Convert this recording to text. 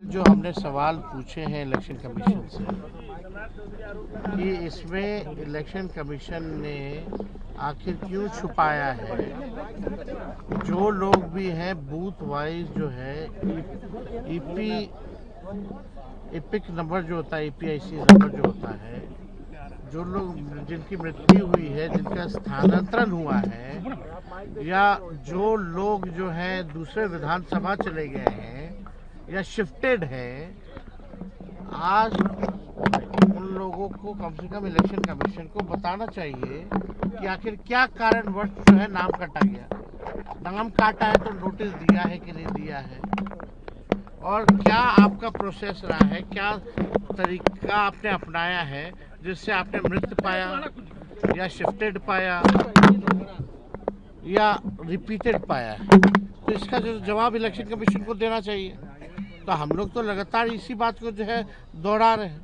जो हमने सवाल पूछे हैं इलेक्शन कमीशन से कि इसमें इलेक्शन कमीशन ने आखिर क्यों छुपाया है। जो लोग भी हैं बूथ वाइज जो है ईपी एपिक नंबर जो होता है, ईपीआईसी नंबर जो होता है, जो लोग जिनकी मृत्यु हुई है, जिनका स्थानांतरण हुआ है, या जो लोग जो हैं दूसरे विधानसभा चले गए हैं या शिफ्टेड है, आज उन लोगों को कम से कम इलेक्शन कमीशन को बताना चाहिए कि आखिर क्या कारणवश जो है नाम काटा गया। नाम काटा है तो नोटिस दिया है कि नहीं दिया है, और क्या आपका प्रोसेस रहा है, क्या तरीका आपने अपनाया है जिससे आपने मृत्यु पाया या शिफ्टेड पाया या रिपीटेड पाया है। तो इसका जो जवाब इलेक्शन कमीशन को देना चाहिए। तो हम लोग तो लगातार इसी बात को जो है दोहरा रहे हैं।